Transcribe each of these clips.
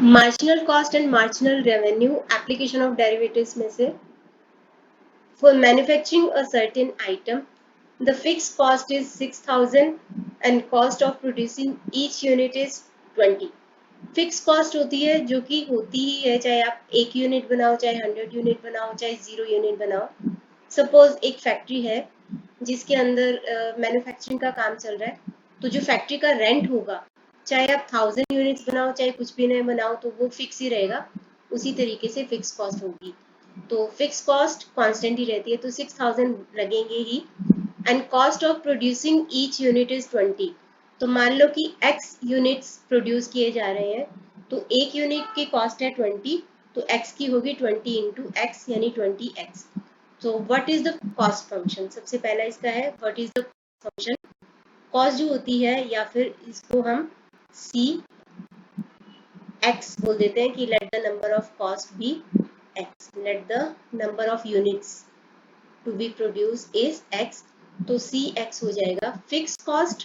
Marginal cost and marginal revenue application of derivatives में से for manufacturing a certain item the fixed cost is 6000 and cost of producing each unit is 20. Fix cost होती है जो कि होती ही है, चाहे आप 1 यूनिट बनाओ, चाहे 100 यूनिट बनाओ, चाहे 0 यूनिट बनाओ। सपोज एक फैक्ट्री है जिसके अंदर मैन्युफैक्चरिंग का काम चल रहा है, तो जो फैक्ट्री का रेंट होगा, चाहे आप 1000 यूनिट्स बनाओ चाहे कुछ भी नहीं बनाओ, तो वो फिक्स ही रहेगा। उसी तरीके से फिक्स कॉस्ट होगी। तो फिक्स कॉस्ट कांस्टेंट ही रहती है, तो 6000 लगेंगे ही। And cost of producing each unit is 20। तो मान लो कि x यूनिट्स प्रोड्यूस किए जा रहे हैं, तो एक यूनिट की कॉस्ट है 20, तो x की होगी 20 इंटू एक्स यानी 20x। तो what is the cost function? सबसे पहला इसका है what is the function. Cost जो होती है, या फिर इसको हम सी एक्स बोल देते हैं कि let the number of cost be x, let the number of units to be produced is x, तो cx हो जाएगा fix cost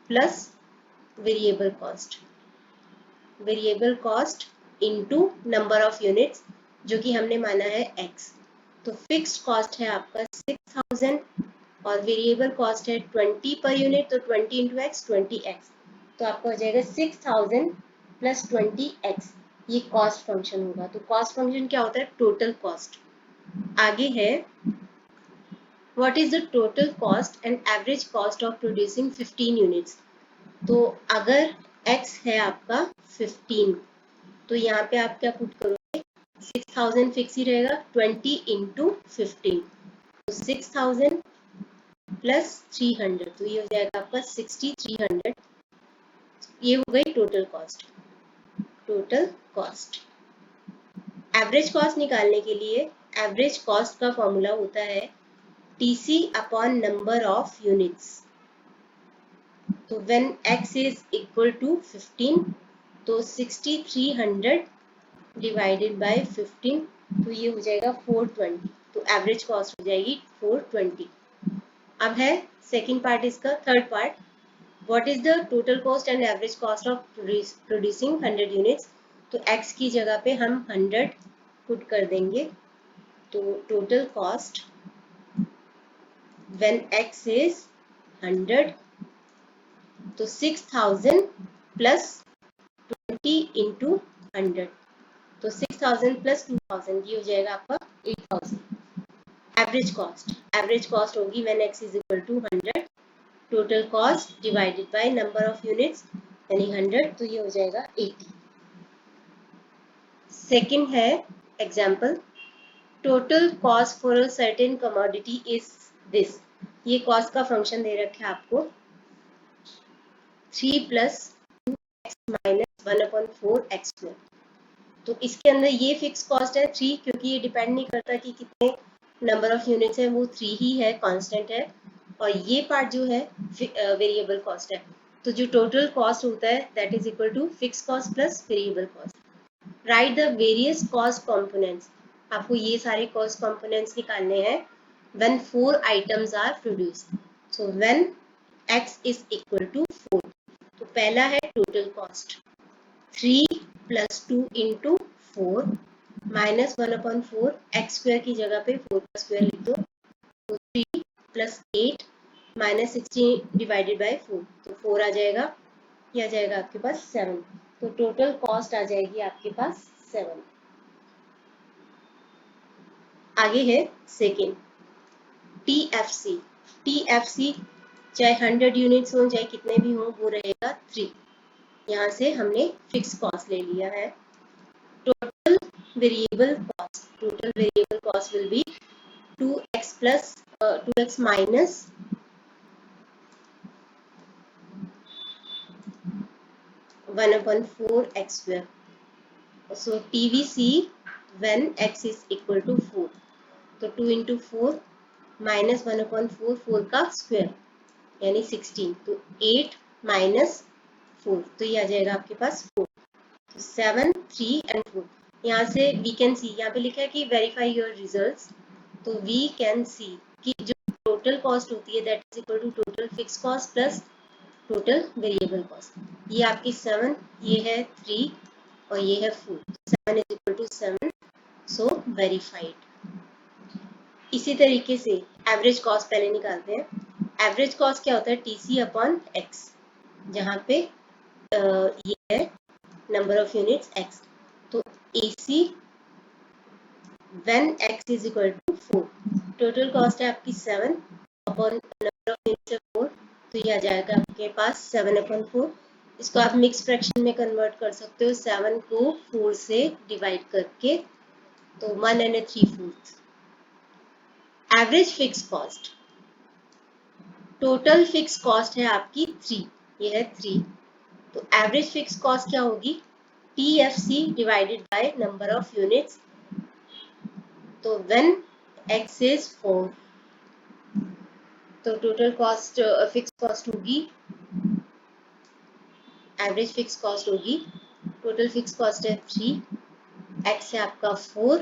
plus variable cost, variable cost into number of units जो कि हमने माना है x। तो फिक्स्ड कॉस्ट है आपका 6000 और वेरिएबल कॉस्ट है 20 पर यूनिट, तो 20 इंटू एक्स 20x, तो आपका हो जाएगा 6000 प्लस 20x। ये कॉस्ट फंक्शन होगा। तो कॉस्ट फंक्शन क्या होता है? Total cost. आगे है what is the total cost and average cost of producing 15 units. तो अगर x है आपका 15, तो यहाँ पे आप क्या पुट करोगे? 6000 फिक्स ही रहेगा, 20 इंटू 15, तो 6000 प्लस 300, तो ये हो जाएगा आपका 6300। ये हो गई total cost. Total cost. Average cost निकालने के लिए एवरेज कॉस्ट का फॉर्मूला होता है TC upon number of units. तो when x is equal to 15, तो 6300 डिवाइडेड बाय 15, तो ये हो जाएगा 420। तो एवरेज कॉस्ट हो जाएगी 420। अब है सेकंड पार्ट इसका, third part, what is the total cost and average cost of producing 100 units. तो x की जगह पे हम 100 पुट कर देंगे, तो total cost when x is 100, तो 6000 प्लस 20 इंटू 100, तो 6000 प्लस 2000, ये हो जाएगा आपका 8000। एवरेज कॉस्ट होगी when x is equal to 100, total cost divided by number of units यानी 100, तो ये हो जाएगा 80। सेकंड है example, total cost for a certain commodity is this. ये कॉस्ट का फंक्शन दे रखा है आपको 3 प्लस 2x माइनस 1/4x²। तो इसके अंदर ये फिक्स कॉस्ट है 3, क्योंकि ये डिपेंड नहीं करता कि कितने नंबर ऑफ यूनिट्स है, वो 3 ही है, कांस्टेंट है। और ये पार्ट जो है वेरिएबल कॉस्ट है। तो जो टोटल कॉस्ट होता है that is equal to fix cost plus variable cost. Right the various cost components. आपको ये सारे कॉस्ट कंपोनेंट्स निकालने हैं when 4 items are produced. So when x is equal to 4, तो पहला है total cost 3 plus 2 into 4 minus 1/4 x² की जगह पे 4 का स्क्वायर लिख दो, तो 3 प्लस 8 माइनस 16 डिवाइडेड बाय 4, तो 4 आ जाएगा, ये आ जाएगा आपके पास 7। तो टोटल कॉस्ट आ जाएगी आपके पास 7। आगे है सेकेंड TFC। TFC चाहे 100 यूनिट्स हो चाहे कितने भी हो, वो रहेगा 3। यहाँ से हमने फिक्स कॉस्ट ले लिया है। Total variable cost will be 2x plus 2x minus 1/4x²। So TVC when x is equal to 4, तो 2 इंटू 4 माइनस 1/4, 4 का स्क्वायर यानी 16, तो 8 माइनस 4, तो ये आ जाएगा आपके पास 4। 7, 3 एंड 4। यहाँ से वी कैन सी, यहाँ पे लिखा है कि वेरीफाई योर रिजल्ट्स, तो वी कैन सी कि जो टोटल कॉस्ट होती है that is equal to total fix cost plus total variable cost. ये आपकी 7, ये है 3 और ये है 4। 7 is equal to 7, so verified. इसी तरीके से एवरेज कॉस्ट पहले निकालते हैं। एवरेज कॉस्ट क्या होता है? TC अपॉन एक्स, जहाँ पे ये है नंबर ऑफ यूनिट्स x। तो AC when x is equal to 4, total cost है आपकी 7 अपॉन नंबर ऑफ यूनिट्स है 4, तो ये आ जाएगा आपके पास 7 अपॉन 4। इसको आप मिक्स फ्रैक्शन में कन्वर्ट कर सकते हो, 7 को 4 से डिवाइड करके, तो 1 and 3/4। Average fix cost, total fix cost है आपकी 3, ये है 3, तो एवरेज फिक्स कॉस्ट क्या होगी? TFC divided by number of units. तो व्हेन x इज 4, तो टोटल कॉस्ट फिक्स कॉस्ट होगी, एवरेज फिक्स कॉस्ट होगी, टोटल फिक्स कॉस्ट है 3, x है आपका 4,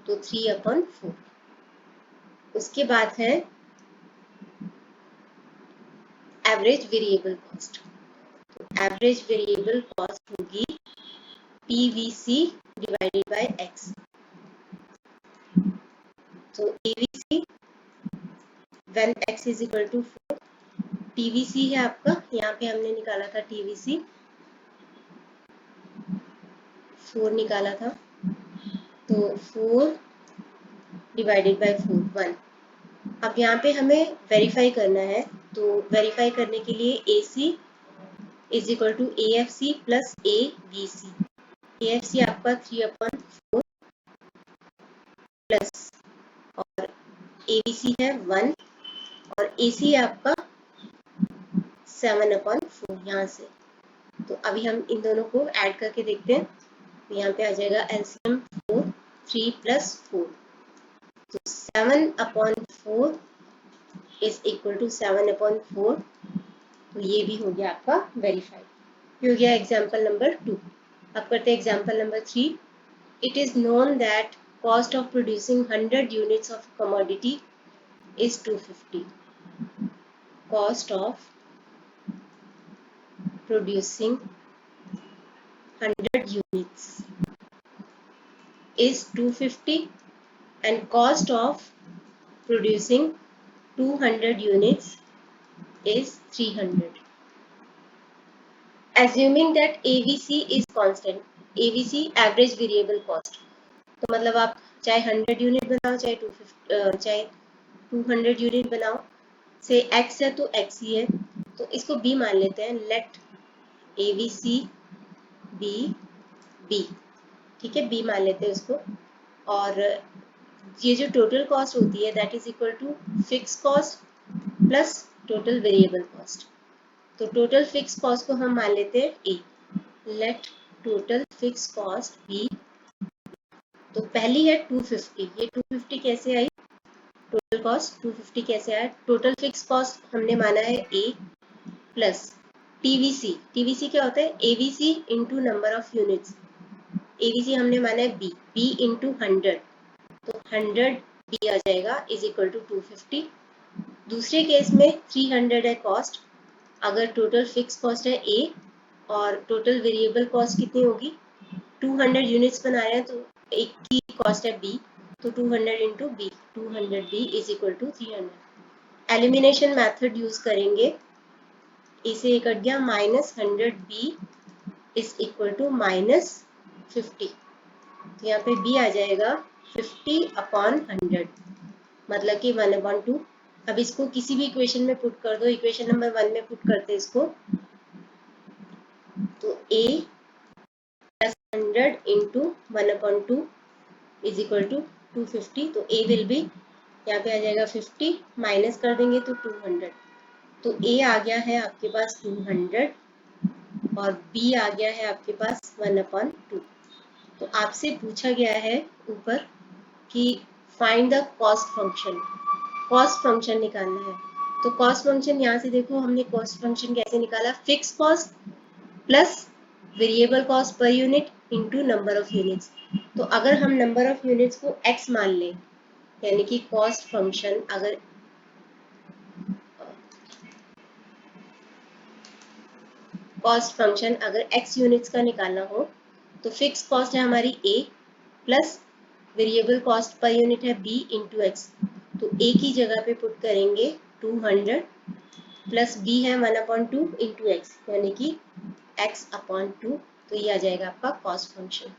तो 3 अपॉन 4। उसके बाद है average variable cost. Average variable cost होगी PVC डिवाइडेड बाय x। तो PVC when x is equal to 4, TVC है आपका, यहाँ पे हमने निकाला था TVC 4 निकाला था, तो 4 डिवाइडेड बाय 4 1। अब यहाँ पे हमें वेरीफाई करना है, तो वेरीफाई करने के लिए AC is equal to AFC plus ABC। AFC आपका 3 अपॉन 4 प्लस, और ABC है 1, और AC है आपका 7 अपॉन 4 यहाँ से। तो अभी हम इन दोनों को ऐड करके देखते हैं, तो यहाँ पे आ जाएगा LCM 4, 3 प्लस 4, तो 7 upon 4 is equal to 7 upon 4, तो ये भी हो गया आपका वेरीफाइड। ये हो गया एग्जाम्पल नंबर 2। अब करते हैं example number 3। It is known that cost of producing 100 units of commodity is 250। Cost of producing 100 units is 250 and cost of producing 200 units is 300. Assuming that AVC is constant, AVC average variable cost, तो मतलब आप चाहे 100 unit बनाओ, चाहे 200 unit बनाओ, से x है तो x ही है, तो इसको b मान लेते हैं। लेट AVC बी b, ठीक है, b मान लेते हैं उसको। और ये जो टोटल कॉस्ट होती है that is equal to fix cost plus total variable cost. तो टोटल फिक्स कॉस्ट को हम मान लेते हैं A. Let total fix cost B, तो पहली है 250। ये 250 कैसे आई? टोटल कॉस्ट 250 कैसे आया? टोटल फिक्स कॉस्ट हमने माना है ए प्लस TVC। TVC क्या होता है? AVC into number of units. AVC हमने माना है B इंटू 100, तो 100 B आ जाएगा इज इक्वल टू 250। दूसरे केस में 300 है कॉस्ट। अगर टोटल फिक्स कॉस्ट है A और टोटल वेरिएबल कॉस्ट कितनी होगी? 200 यूनिट्स बना रहे हैं, तो एक की कॉस्ट है B, तो 200 into B, 200 B is equal to 300। Elimination method use करेंगे, इसे ये कट गया, -100 B इज इक्वल टू -50। तो यहाँ पे B आ जाएगा 50 अपॉन 100, मतलब कि 1/2। अब इसको किसी भी इक्वेशन में पुट कर दो, इक्वेशन नंबर 1 में पुट करते हैं इसको, तो A plus 100 into 1/2 is equal to 250। तो A विल बी, यहाँ पे आ जाएगा 50, माइनस कर देंगे तो 200, तो A आ गया है आपके पास 200 और B आ गया है आपके पास 1/2। तो आपसे पूछा गया है ऊपर कि find the cost function, cost function निकालना है। तो कॉस्ट फंक्शन यहाँ से देखो, हमने कॉस्ट फंक्शन कैसे निकाला? Fix cost plus variable cost per unit into number of units. तो अगर हम नंबर ऑफ यूनिट्स को x मान लें, यानी कि कॉस्ट फंक्शन अगर कॉस्ट फंक्शन अगर x यूनिट्स का निकालना हो तो फिक्स कॉस्ट है हमारी a plus variable cost per unit है b इंटू एक्स। तो a की जगह पे पुट करेंगे 200 प्लस b है 1/2 इंटू एक्स यानी कि x/2। तो ये आ जाएगा आपका कॉस्ट फंक्शन।